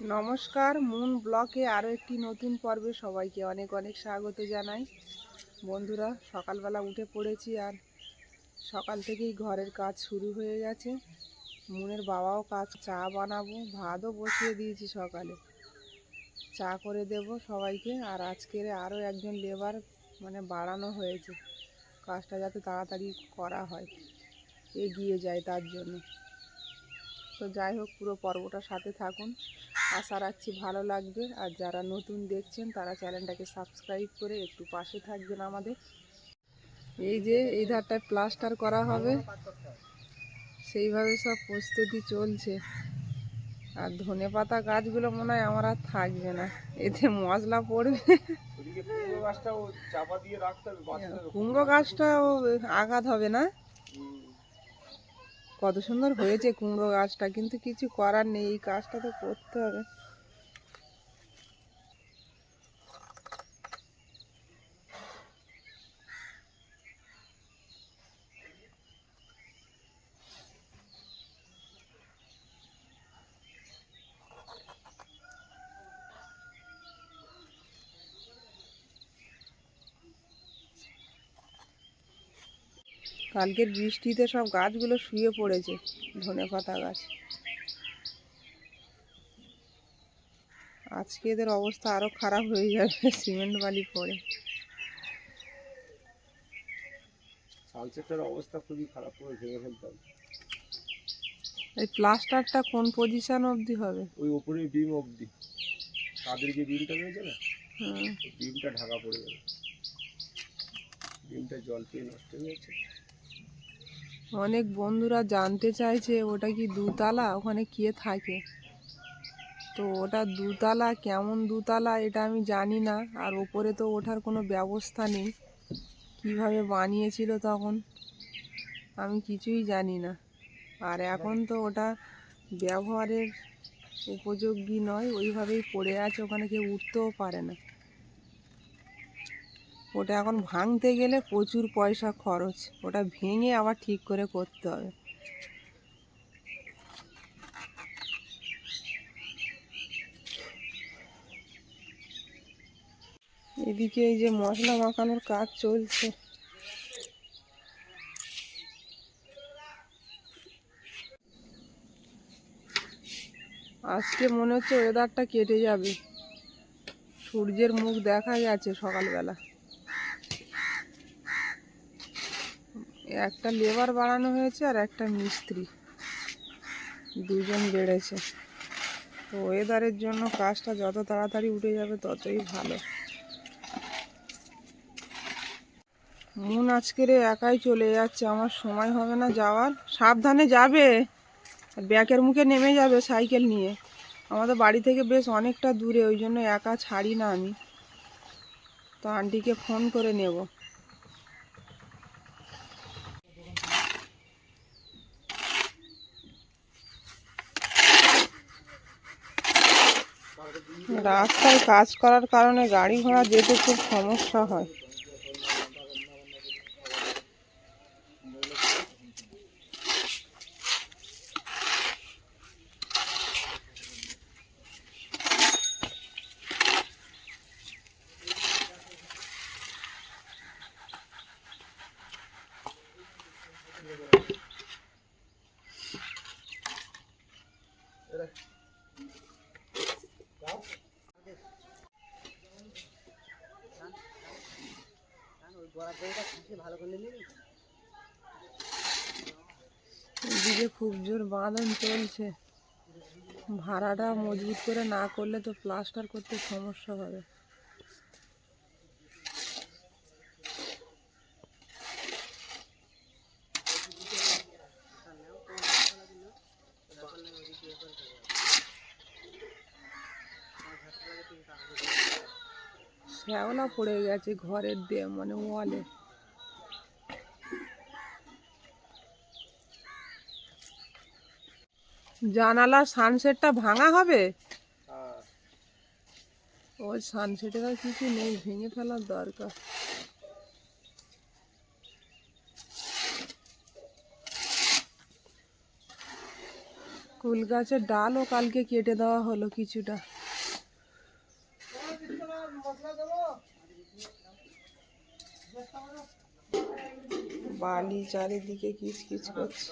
নমস্কার, মুন ব্লকে আরও একটি নতুন পর্বে সবাইকে অনেক অনেক স্বাগত জানাই। বন্ধুরা, সকালবেলা উঠে পড়েছি আর সকাল থেকেই ঘরের কাজ শুরু হয়ে গেছে। মুনের বাবাও চা বানাবো, ভাতও বসিয়ে দিয়েছি সকালে, চা করে দেব সবাইকে। আর আজকের আরও একজন লেবার বাড়ানো হয়েছে, কাজটা যাতে তাড়াতাড়ি করা হয়, এগিয়ে যায় তার জন্য। তো যাই হোক, পুরো পর্বটার সাথে থাকুন, আশা রাখছি ভালো লাগবে। আর যারা নতুন দেখছেন তারা চ্যানেলটাকে সাবস্ক্রাইব করে একটু পাশে থাকবেন আমাদের। এই যে এই ধারটায় প্লাস্টার করা হবে, সেইভাবে সব প্রস্তুতি চলছে। আর ধনেপাতা গাছগুলো মনে হয় আমার আর থাকবে না, এতে মশলা পড়বে। কুমড়ো গাছটাও আঘাত হবে না? কত সুন্দর হয়েছে কুমড়ো গাছটা, কিন্তু কিছু করার নেই, এই কাজটা তো করতে হবে। কালকের বৃষ্টিতে সব গাছগুলো শুয়ে পড়েছে, ধনেপাতা গাছ। আজকে এদের অবস্থা আরো খারাপ হয়ে যাবে সিমেন্ট বালি পড়ে। সানসেটের অবস্থা খুবই খারাপ, করে ভেঙে ফেলতে হবে। এই প্লাস্টারটা কোন পজিশন অবধি হবে? ওই উপরে বিম অবধি, তাদের যে বিমটা রয়েছে না, বিমটা ঢাকা পড়ে যাবে। বিমটা জল পেয়ে নষ্ট হয়ে যাচ্ছে। অনেক বন্ধুরা জানতে চাইছে ওটা কি দুতলা, ওখানে কে থাকে। তো ওটা দুতলা, কেমন দুতলা এটা আমি জানি না। আর ওপরে তো ওঠার কোনো ব্যবস্থা নেই, কিভাবে বানিয়েছিল তখন আমি কিছুই জানি না। আর এখন তো ওটা ব্যবহারের উপযোগী নয়, ওইভাবেই পড়ে আছে, ওখানে কেউ উঠতেও পারে না। ওটা এখন ভাঙতে গেলে প্রচুর পয়সা খরচ, ওটা ভেঙে আবার ঠিক করে করতে হবে। এদিকে এই যে মশলা মাখানোর কাজ চলছে। আজকে মনে হচ্ছে ওয়েদারটা কেটে যাবে, সূর্যের মুখ দেখা যাচ্ছে সকালবেলা। একটা লেবার বাড়ানো হয়েছে আর একটা মিস্ত্রি, দুজন বেড়েছে। তো ওয়েদারের জন্য কাজটা যত তাড়াতাড়ি উঠে যাবে ততই ভালো। মুন আজকের একাই চলে যাচ্ছে, আমার সময় হবে না যাওয়ার। সাবধানে যাবে, ব্যাকের মুখে নেমে যাবে সাইকেল নিয়ে। আমাদের বাড়ি থেকে বেশ অনেকটা দূরে, ওই জন্য একা ছাড়ি না আমি, তো আন্টিকে ফোন করে নেব। রাস্তায় কাজ করার কারণে গাড়ি ঘোড়া যেতে খুব সমস্যা হয়। এদিকে খুব জোর বাঁধন চলছে, ভাড়াটা মজবুত করে না করলে তো প্লাস্টার করতে সমস্যা হবে। শ্যাওলা পড়ে গেছে ঘরের ওয়ালে। জানালা সানসেটটা ভাঙা হবে, ওই সানসেটের আর কিছু নেই, ভেঙে ফেলার দরকার। ফুল গাছের ডালও কালকে কেটে দেওয়া হলো কিছুটা। বালি চারিদিকে কিচকিচ করছে।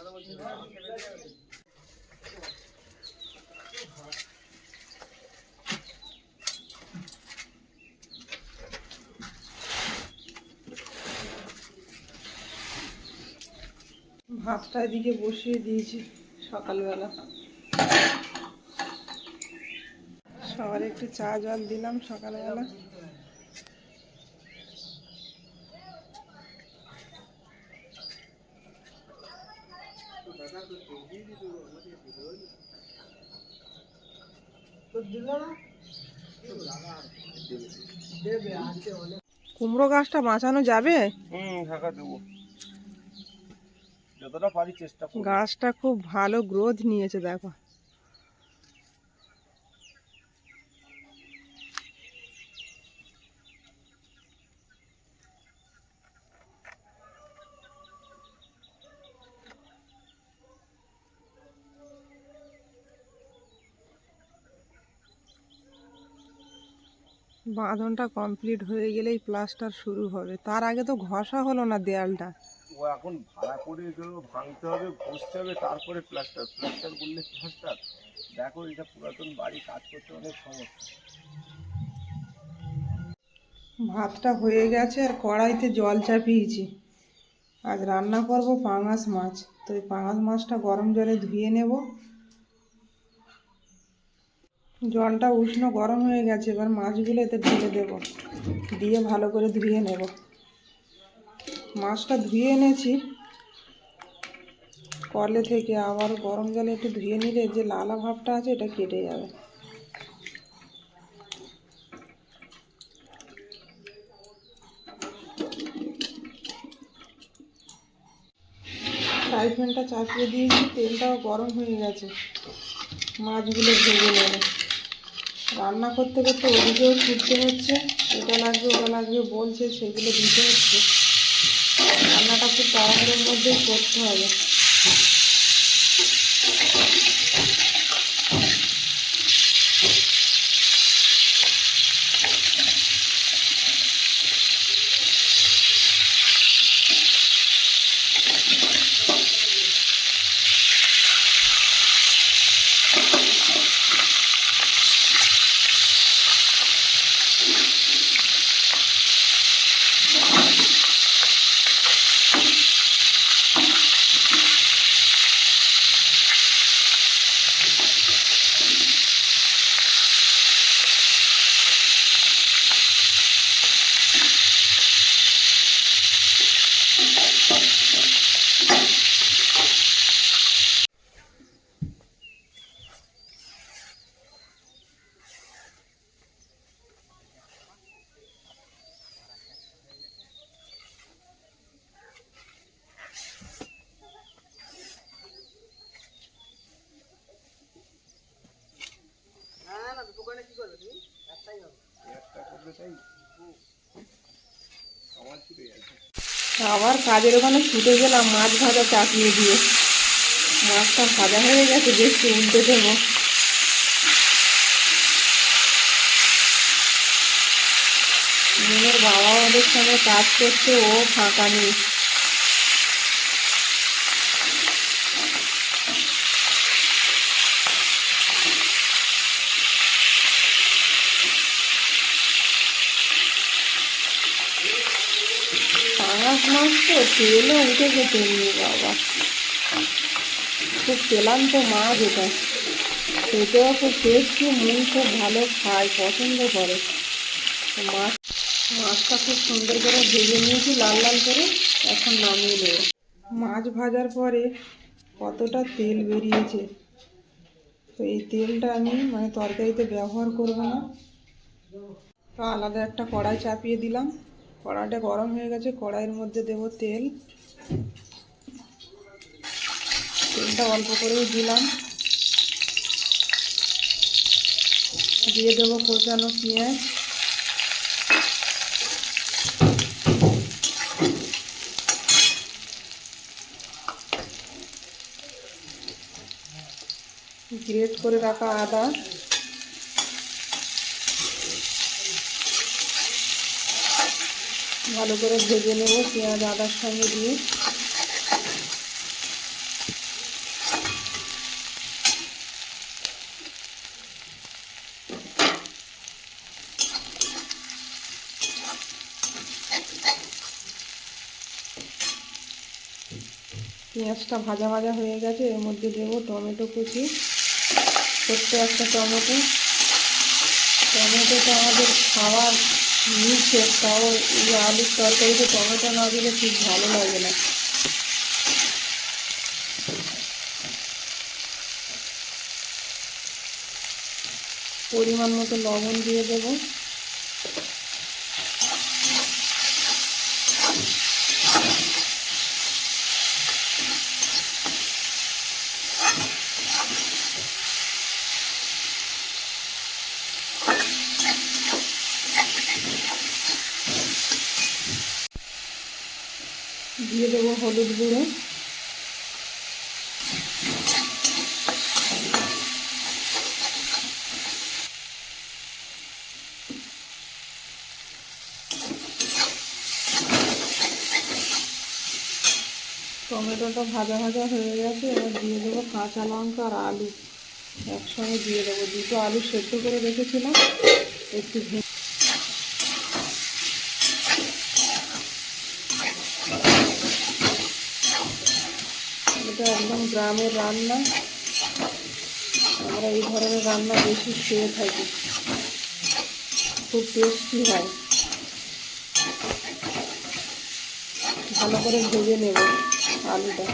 ভাতটা এদিকে বসিয়ে দিয়েছি সকালবেলা। সবার একটু চা জল দিলাম সকালবেলা। কুমড়ো গাছটা বাঁচানো যাবে? ঢাকা দেবো, যতটা পারি চেষ্টা করব। গাছটা খুব ভালো গ্রোথ নিয়েছে দেখো। বাঁধনটা কমপ্লিট হয়ে গেলেই প্লাস্টার শুরু হবে, তার আগে তো ঘষা হলো না দেয়ালটা। ও এখন ভাড়া করে এগুলো ভাঙতে হবে, ঘষতে হবে, তারপরে প্লাস্টার বললে প্লাস্টার। দেখো এটা পুরাতন বাড়ি, কাজ করতে অনেক সমস্যা। ভাতটা হয়ে গেছে আর কড়াইতে জল চাপিয়েছি। আজ রান্না করব পাঙাশ মাছ, তো এই পাঙাশ মাছটা গরম জলে ধুয়ে নেব। জলটা উষ্ণ গরম হয়ে গেছে, এবার মাছগুলো এতে ঢেলে দেব, দিয়ে ভালো করে ধুয়ে নেব। মাছটা ধুয়ে এনেছি কলে থেকে, আবার গরম জলে একটু ধুয়ে নিলে যে লালা ভাবটা আছে এটা কেটে যাবে। ফ্রাই প্যানটা চাপিয়ে দিয়েছি, তেলটাও গরম হয়ে গেছে, মাছগুলো ভেজে নেব। রান্না করতে করতে ওদিকেও ছুটতে হচ্ছে, এটা লাগবে ওটা লাগবে বলছে, সেগুলো দিতে হচ্ছে। রান্নাটা খুব তাড়াতাড়ির মধ্যেই করতে হবে। আবার কাজের ওখানে ছুটে গেলাম মাছ ভাজা চাপিয়ে দিয়ে। মাছটা ভাজা হয়ে গেছে, দেখছি উল্টে দেবো। মনের বাবা ওদের সঙ্গে কাজ করছে, ও ফাঁকা নেই। পাঙাশ মাছ তো তেলও উঠেছে তেমনি, বাবা খুব তেলান্ত মাছ এটা, খেতেও খুব টেস্টি, মন খুব ভালো খায়, পছন্দ করে। মাছটা খুব সুন্দর করে ভেজে নিয়েছি লাল লাল করে, এখন নামিয়ে নেব। মাছ ভাজার পরে কতটা তেল বেরিয়েছে, তো এই তেলটা আমি তরকারিতে ব্যবহার করব না, তো আলাদা একটা কড়াই চাপিয়ে দিলাম। কড়াইটা গরম হয়ে গেছে, কড়াইয়ের মধ্যে দেব তেল। তেলটা অল্প করেই দিলাম, দিয়ে দেবো কোচানো পেঁয়াজ, গ্রেট করে রাখা আদা, ভালো করে ভেজে নেব পেঁয়াজ আদার সঙ্গে দিয়ে। পেঁয়াজটা ভাজা ভাজা হয়ে গেছে, এর মধ্যে দেবো টমেটো কুচি, ছোট্ট একটা টমেটো। টমেটোটা আমাদের খাওয়ার নিচে, তাও এই আলুর তরকারিতে টমেটো না দিলে ঠিক ভালো লাগে না। পরিমাণ মতো লবণ দিয়ে দেবো। দিয়ে দেবো হলুদ গুঁড়ো, টমেটোটা ভাজা ভাজা হয়ে গেছে। এবার দিয়ে দেবো কাঁচা লঙ্কা আর আলু একসঙ্গে দিয়ে দেবো। দুটো আলু সেদ্ধ করে রেখেছিলাম, একটু এটা একদম গ্রামের রান্না, আমরা এই ধরনের রান্না বেশি খেয়ে থাকি, খুব টেস্টি হয়। ভালো করে ভেজে নেব আলুটা।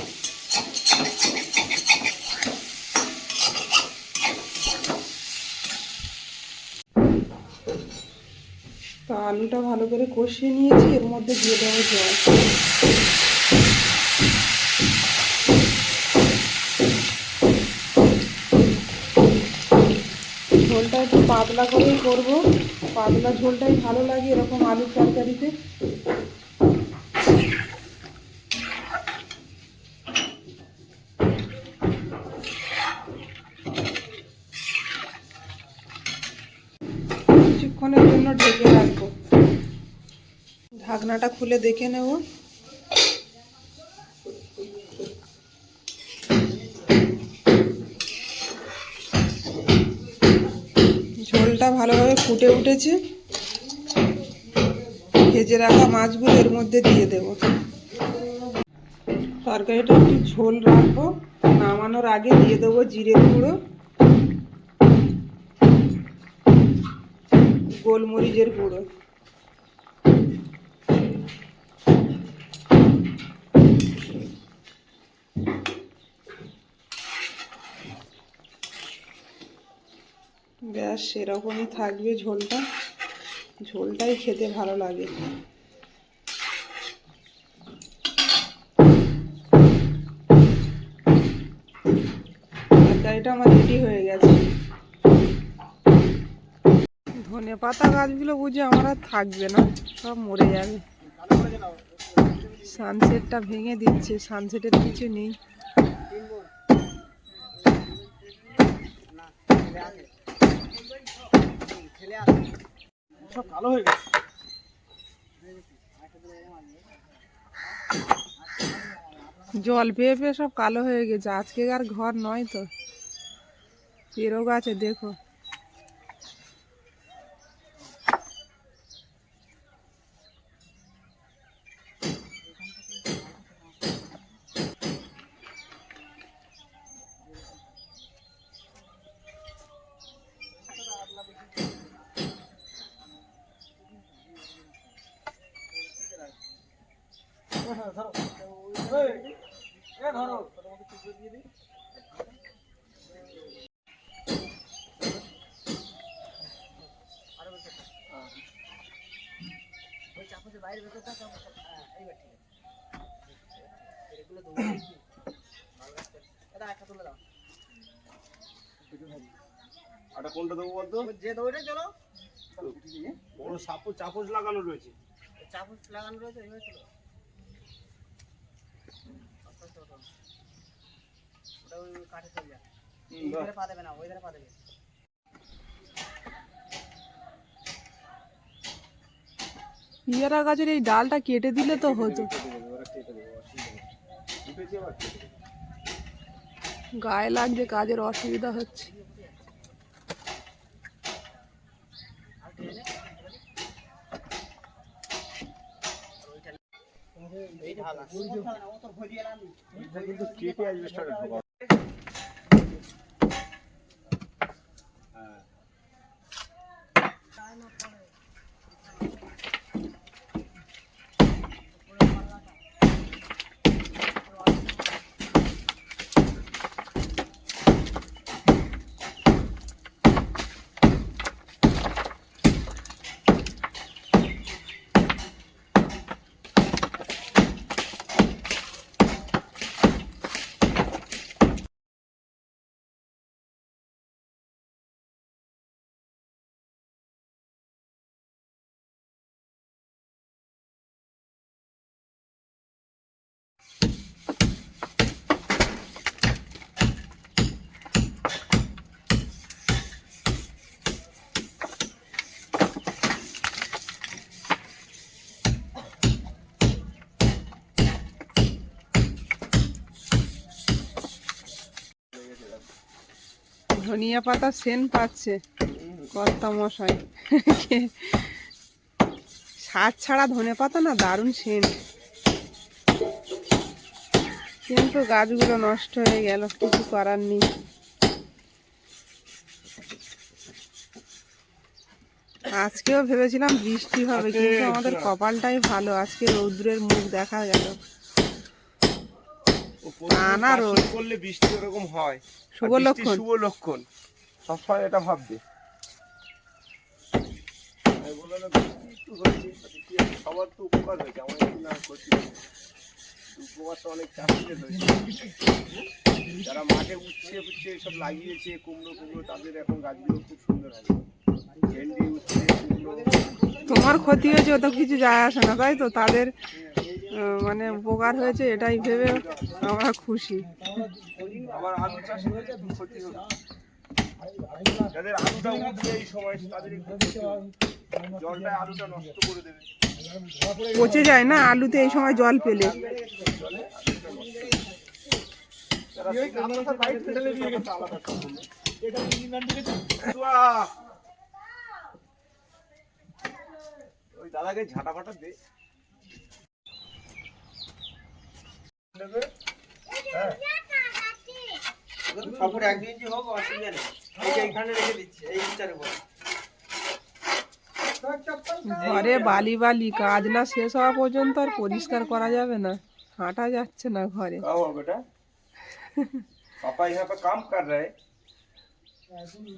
তো আলুটা ভালো করে কষিয়ে নিয়েছি, এর মধ্যে দিয়ে দেবো জল। ঝোলটা একটু পাতলা করেই করবো, পাতলা ঝোলটাই ভালো লাগে এরকম আলুর তরকারিতে। কিছুক্ষণের জন্য ঢেকে রাখবো। ঢাকনাটা খুলে দেখে নেব। ঝোলটা ভালোভাবে ফুটে উঠেছে। ভেজে রাখা মাছগুলো এর মধ্যে দিয়ে দেব। তরকারিটা একটু ঝোল রাখবো, নামানোর আগে দিয়ে দেবো জিরের গুঁড়ো, গোলমরিচের গুঁড়ো। ব্যাস সেরকমই থাকবে ঝোলটা, ঝোলটাই খেতে ভালো লাগে। তরকারিটা আমার রেডি হয়ে গেছে। ধনে পাতা গাছগুলো বুঝে আমার আর থাকবে না, সব মরে যাবে। সানসেটটা ভেঙে দিচ্ছে, সানসেটের কিছু নেই। সব কালো হয়ে গেছে। জল পেয়ে পেয়ে সব কালো হয়ে গেছে। আজকে আর ঘর নয় তো, পেরো গাছে দেখো। আটা কোনটা দেবো বলতো? যে দৌড়ে চলো, বড় সাপোজ চাপোজ লাগানো রয়েছে। চামচ লাগানো রয়েছে, এইভাবে চলো। আস্তে আস্তে ওঠো। ওটা ওই কাঠে চলে যায়। হুম, এই দাও। ধারে পা দেবে না, ওই ধারে পা দেবে। পেয়ারা গাছের এই ডালটা কেটে দিলে তো হতো, কেটে দেবে, ওরা কেটে দেবে, অসুবিধা নেই। উঠেছে আবার কেটে দেবে। গায়ে লাগছে, কাজের অসুবিধা হচ্ছে। আর টেনে এই ঢাল আছে। ও তো ভরিয়ে আনবি। এটা কিন্তু কেটে অ্যাসবেস্টসে ঢোকাও। হ্যাঁ। ধনিয়া পাতা সেন পাচ্ছে কর্তা মশাই। স্বাদ ছাড়া ধনে পাতা না দারুণ সেন্ট, কিন্তু গাছগুলো নষ্ট হয়ে গেল, কিছু করার নেই। আজকেও ভেবেছিলাম বৃষ্টি হবে, কিন্তু আমাদের কপালটাই ভালো, আজকে রৌদ্রের মুখ দেখা গেল। টানা রোদ। কাজ করলে বৃষ্টি এরকম হয়। শুভ আর বৃষ্টি লক্ষণ। শুভ লক্ষণ। সবসময় এটা ভাববে। আমি বললাম না, বৃষ্টি একটু হয়েছে, তাতে কি হয়েছে? সবার তো উপকার হয়েছে, আমার একটু না ক্ষতি হয়েছে। উপকার তো অনেক চাষিদের হয়েছে। যারা মাঠে উচ্ছে ফুচ্ছে এসব লাগিয়েছে, কুমড়ো তাদের এখন গাছগুলো খুব সুন্দর হবে। ভেন্ডি, উচ্ছে, কুমড়ো। তোমার ক্ষতি হয়েছে ওটা কিছু যায় আসে না, তাই তো? তাদের মানে উপকার হয়েছে এটাই ভেবে আমরা খুশি। আবার আলু চাষে হলে একটু ক্ষতি হবে। যাদের আলুটা উঠবে এই সময় তাদের একটু ক্ষতি হবে। জলটা আলুটা নষ্ট করে দেবে। পচে যায় না আলুতে এই সময় জল পেলে। জলে আলুটা নষ্ট করে দেবে। যারা আলাদা বাইরে ফেলে দিয়ে গেছে আলাদা সম্পূর্ণ। বাহ! ওই দাদাকে ঝাঁটা ফাটা দে। হ্যাঁ। কাপড় 1 ইঞ্চি হোক অসুবিধা নেই। এই যে এইখানে রেখে দিচ্ছি, এই ইঞ্চার উপর। ঘরে বালি বালি, কাজ না শেষ হওয়া পর্যন্ত আর পরিষ্কার করা যাবে না, হাঁটা যাচ্ছে না ঘরে। क्या हुआ बेटा? पापा यहाँ पे काम कर रहे हैं।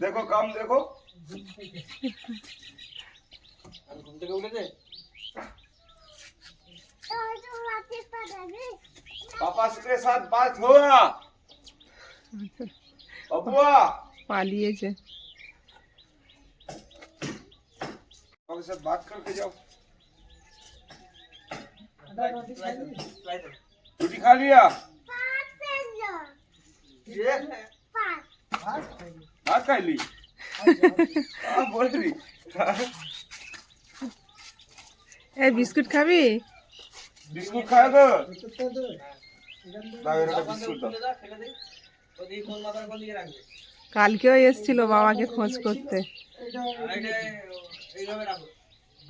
देखो काम देखो। ঘুম থেকে উঠেছে? पापा के साथ बात हुआ। बबुआ পালিয়েছে। पापा के साथ बात करके जाओ। रोटी खा लिया? भात खा ली? हाँ बोल रही। এই বিস্কুট খাবি? बिस्कुट खाएगा? लाओ ये बिस्कुट दो। ফেলে দে। ওদিকে কোন মাথার কোন দিকে রাখবে? কালকেও এসছিল বাবাকে খোঁজ করতে। আর এটা এইভাবে রাখো।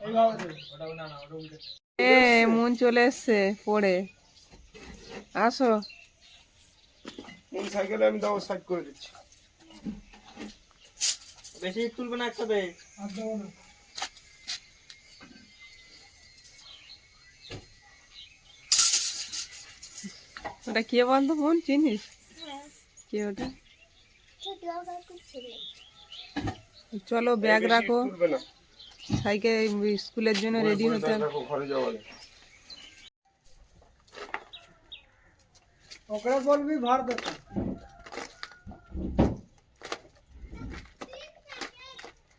এইভাবে দে। ওটা না না, ওটা উল্টে। মন চলে এসছে পড়ে। আসো। কোন সাইকেলে আমি দাও সাইড করে দিচ্ছি। বেশি তুলবে না একসাথে। ওটা কে বলতো বোন, চিনিস? কে ওটা? চলো ব্যাগ বেশি রাখো, তুলবে না। সাইকেল স্কুলের জন্য রেডি হতে হবে। রাখো, ঘরে যাওয়া যাবে। ওকরে বলবি ভর দেবে।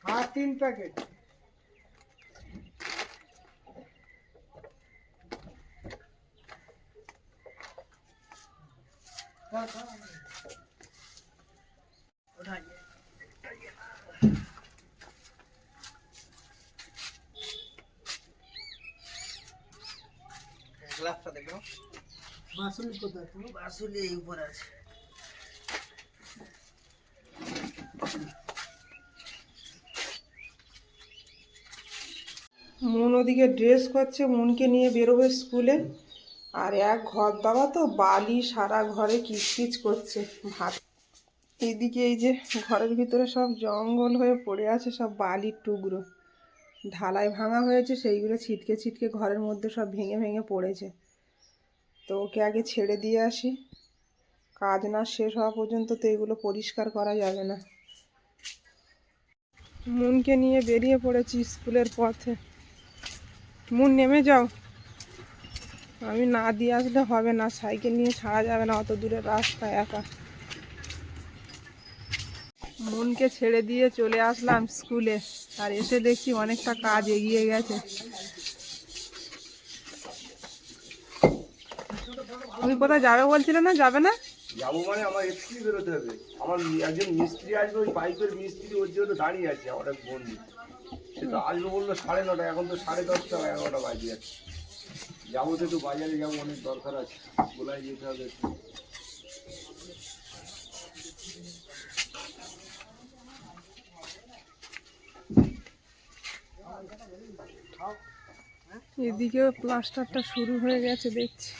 हाँ 3 पैकेट। বাসুলি এই উপর আছে। মন ওদিকে ড্রেস করছে, মনকে নিয়ে বেরোবে স্কুলে। আর এক ঘর দাওয়া তো বালি সারা ঘরে কিচকিচ করছে। ভাত এদিকে এই যে ঘরের ভিতরে সব জঙ্গল হয়ে পড়ে আছে, সব বালির টুকরো ঢালাই ভাঙা হয়েছে, সেইগুলো ছিটকে ছিটকে ঘরের মধ্যে সব ভেঙে ভেঙে পড়েছে। তো ওকে আগে ছেড়ে দিয়ে আসি, কাজ না শেষ হওয়া পর্যন্ত তো এগুলো পরিষ্কার করা যাবে না। মনকে নিয়ে বেরিয়ে পড়েছি স্কুলের পথে। মন নেমে যাও, আমি না দিয়ে আসলে হবে না, সাইকেল নিয়ে ছাড়া যাবে না অত দূরের রাস্তা একা। মনকে ছেড়ে দিয়ে চলে আসলাম স্কুলে, আর এসে দেখছি অনেকটা কাজ এগিয়ে গেছে। তুমি কোথায় যাবে বলছিলে না, যাবে না? যাবো মানে আমার এক্ষুনি বেরোতে হবে। আমার একজন মিস্ত্রি আসবে, ওই পাইপের মিস্ত্রি, ওর জন্য দাঁড়িয়ে আছে আমার এক বন্ধু। সে তো আসবে বললো 9:30, এখন তো 10:30 11টা বাজে যাচ্ছে। যাবো তো একটু বাজারে যাবো, অনেক দরকার আছে, গোলায় যেতে হবে একটু। এদিকেও প্লাস্টারটা শুরু হয়ে গেছে দেখছি।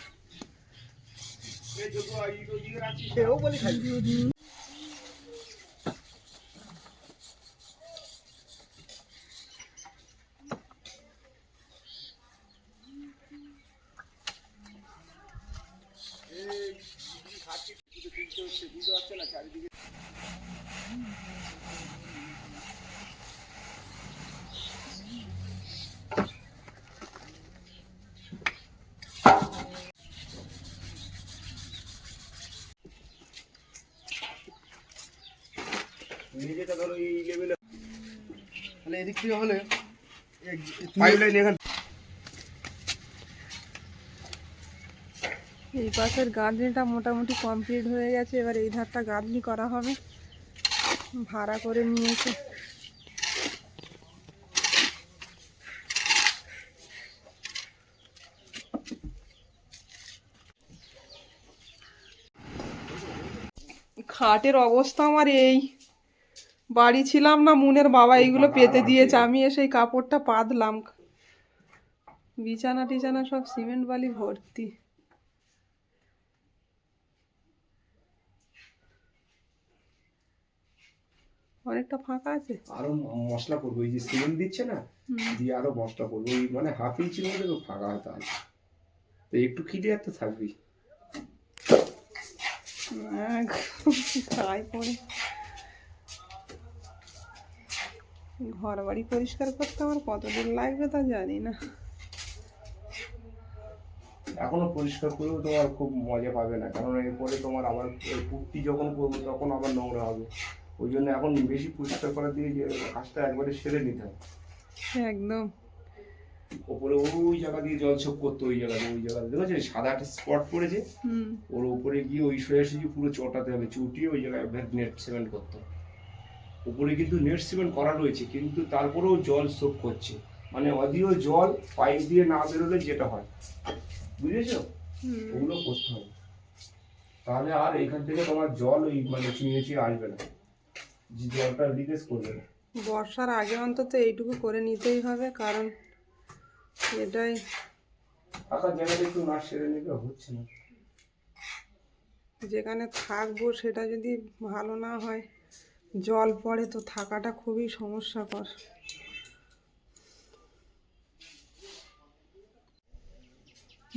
নিজেটা ধরো এই লেভেলে, তাহলে এদিক থেকে হলে পাইপ লাইন এখানে। এই পাশের গাঁথনিটা মোটামুটি কমপ্লিট হয়ে গেছে, এবার এই ধারটা গাঁথনি করা হবে, ভাড়া করে নিয়েছে। খাটের অবস্থা আমার এই, বাড়ি ছিলাম না, মুনের বাবা এইগুলো পেতে দিয়েছে, আমি এসে এই কাপড়টা পাতলাম। বিছানা টিছানা সব সিমেন্ট বালি ভর্তি। অনেকটা ফাঁকা আছে। আরো মশলা করবো, এই যে সিমেন্ট দিচ্ছে না, দিয়ে আরো মশলা করবো, ওই মানে হাফ ইঞ্চির মধ্যে তো ফাঁকা হয়তো আছে, তো একটু ক্লিয়ার তো থাকবেই। খাই পরে ঘর বাড়ি পরিষ্কার করতে আমার কতদিন লাগবে তা জানি না। এখনো পরিষ্কার করেও তোমার খুব মজা পাবে না, কারণ এরপরে তোমার আবার পুট্টি যখন করবো তখন আবার নোংরা হবে। ওই জন্য এখন বেশি পরিষ্কার করা দিয়ে যে কাজটা একবারে সেরে নিতে হবে একদম। ওপরে ওই জায়গা দিয়ে জল ছোপ করতো, ওই জায়গাতে দেখেছো সাদা একটা স্পট পড়েছে, ওর উপরে গিয়ে ওই সোজাসুজি পুরো চটাতে হবে, চুটিয়ে ওই জায়গায় নেট সিমেন্ট করতে হবে। উপরে কিন্তু নেট সিমেন্ট করা রয়েছে, কিন্তু তারপরেও জল সোপ করছে, মানে অদিও জল পাইপ দিয়ে না বেরোলে যেটা হয়, বুঝেছো? ওগুলো করতে হবে, তাহলে আর এখান থেকে তোমার জল ওই মানে চুঁয়ে চুঁয়ে আসবে না, যে জলটা লিকেজ করবে না। বর্ষার আগে অন্তত এইটুকু করে নিতেই হবে, কারণ এটাই আকার জায়গাটা একটু না সেরে নিলে হচ্ছে না। যেখানে থাকবো সেটা যদি ভালো না হয়, জল পড়ে তো থাকাটা খুবই সমস্যাকর।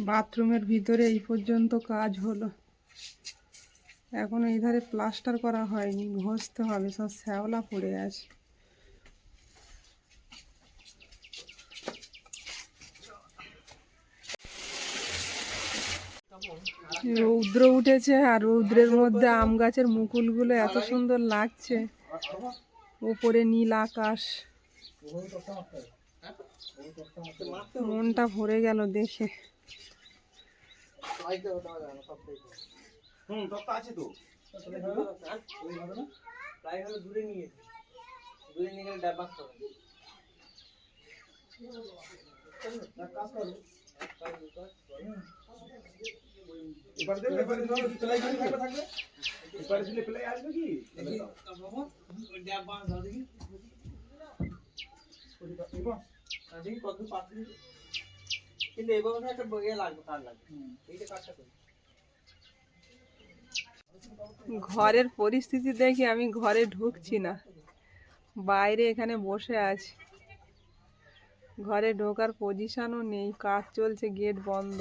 বাথরুমের ভিতরে এই পর্যন্ত কাজ হলো, এখন এই ধারে প্লাস্টার করা হয়নি, ঘষতে হবে, সব শ্যাওলা পড়ে আছে। রৌদ্র উঠেছে, আর রৌদ্রের মধ্যে আম গাছের মুকুলগুলো এত সুন্দর লাগছে, ওপরে নীল আকাশ, মনটা ভরে গেল দেখে। আছে তো দূরে নিয়ে গেলে ডাব্বা এবার দেবে, এবারে ধরো প্লাই থাকবে, এবারে দিলে প্লাই আসবে কি? কিন্তু এবার একটা বইয়ে লাগবে, কার লাগবে এইটা কাজটা করি। ঘরের পরিস্থিতি দেখে আমি ঘরে ঢুকছি না, বাইরে এখানে বসে আছি। ঘরে ঢোকার পজিশনও নেই, কাজ চলছে, গেট বন্ধ।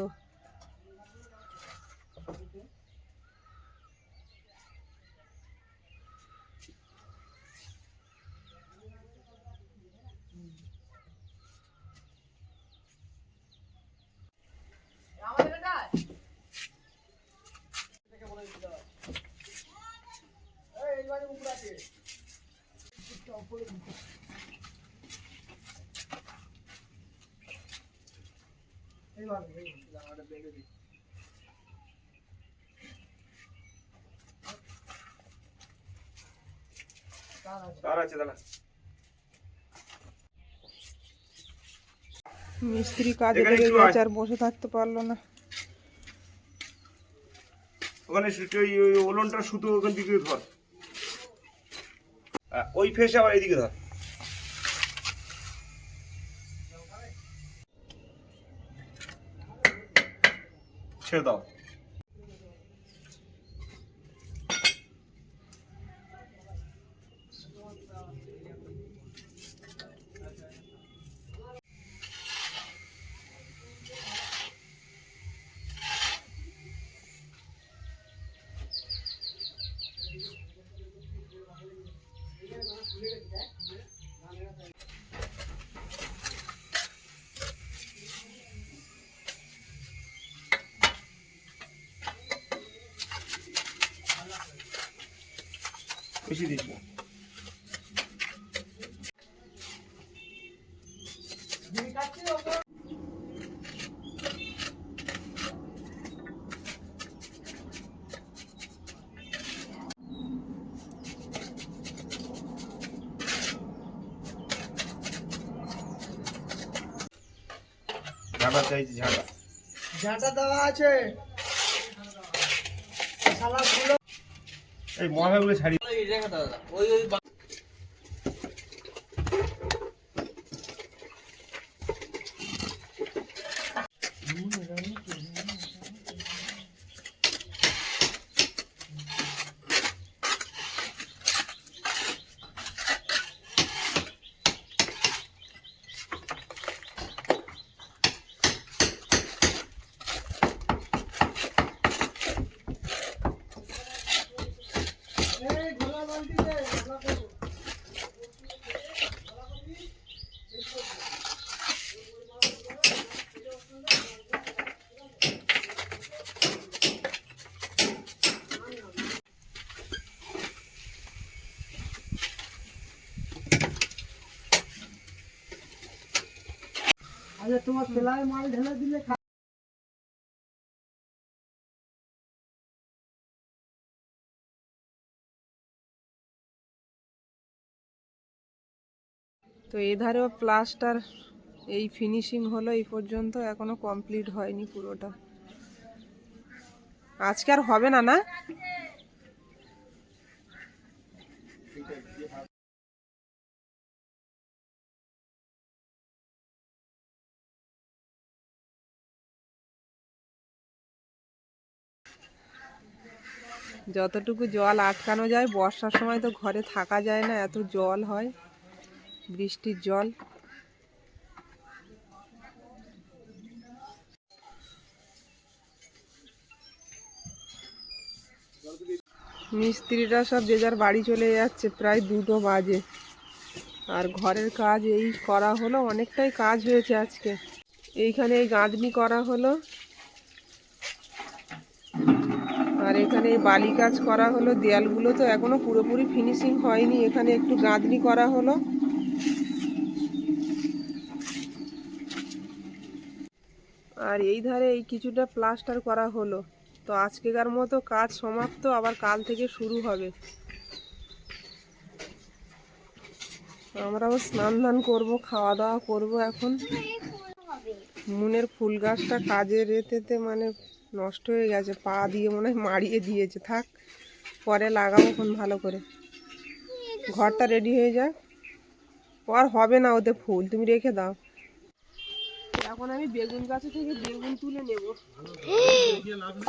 তার আছে দাঁড়া। মিস্ত্রি কাজে এখানে লেগে একটু গেছে, আয়। আর বসে থাকতে পারলো না। ওখানে ওই ওলনটা সুতো ওখান দিকে ধর, ওই ফেসে আবার এইদিকে ধর। ছেড়ে দাও। বেশি দিস না। ঝাঁটা চাইছি, ঝাঁটা। ঝাঁটা দেওয়া আছে, এই মশলাগুলো ছাড়ি। ওই ওই আচ্ছা, তোমার তেলায় মাল ঢেলে দিলে তো এধারেও প্লাস্টার এই ফিনিশিং হলো এই পর্যন্ত, এখনো কমপ্লিট হয়নি পুরোটা। আজকে আর হবে না, না? যতটুকু জল আটকানো যায়, বর্ষার সময় তো ঘরে থাকা যায় না, এত জল হয়, বৃষ্টির জল। মিস্ত্রিরা সব যে যার বাড়ি চলে যাচ্ছে, প্রায় 2টো বাজে। আর ঘরের কাজ এই করা হলো, অনেকটাই কাজ হয়েছে আজকে। এইখানে এই গাঁথনি করা হলো, আর এখানে এই বালি কাজ করা হলো। দেয়ালগুলো তো এখনো পুরোপুরি ফিনিশিং হয়নি, এখানে একটু গাঁথনি করা হলো। আর এই ধারে এই কিছুটা প্লাস্টার করা হলো। তো আজকেকার মতো কাজ সমাপ্ত, আবার কাল থেকে শুরু হবে। আমরাও স্নান ধান করবো, খাওয়া দাওয়া করবো এখন। মুনের ফুল গাছটা কাজের এতেতে মানে নষ্ট হয়ে গেছে, পা দিয়ে মনে হয় মারিয়ে দিয়েছে। থাক, পরে লাগাবো কোন ভালো করে, ঘরটা রেডি হয়ে যাক। আর হবে না ওতে ফুল, তুমি রেখে দাও। এখন আমি বেগুন গাছে থেকে বেগুন তুলে নেব।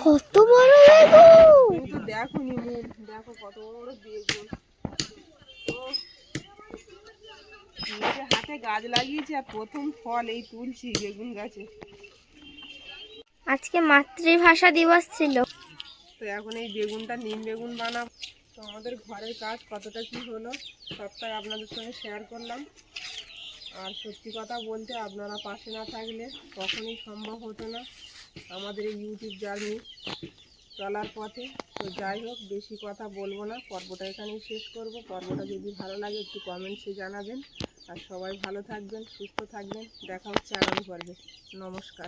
কত বড় বেগুন! তুমি তো দেখো নি মুন, দেখো কত বড় বেগুন। ও, নিজে হাতে গাছ লাগিয়েছি আর প্রথম ফল এই তুলছি বেগুন গাছে। আজকে মাতৃভাষা দিবস ছিল। তো এখন এই বেগুনটা নিম বেগুন বানাবো। তো আমাদের ঘরের কাজ কতটা কি হলো সবটাই আপনাদের সঙ্গে শেয়ার করলাম। আর সত্যি কথা বলতে, আপনারা পাশে না থাকলে কখনোই সম্ভব হতো না আমাদের এই ইউটিউব জার্নি চলার পথে। তো যাই হোক, বেশি কথা বলবো না, পর্বটা এখানেই শেষ করব। পর্বটা যদি ভালো লাগে একটু কমেন্টসে জানাবেন। আর সবাই ভালো থাকবেন, সুস্থ থাকবেন। দেখা হচ্ছে আগামী পর্বে। নমস্কার।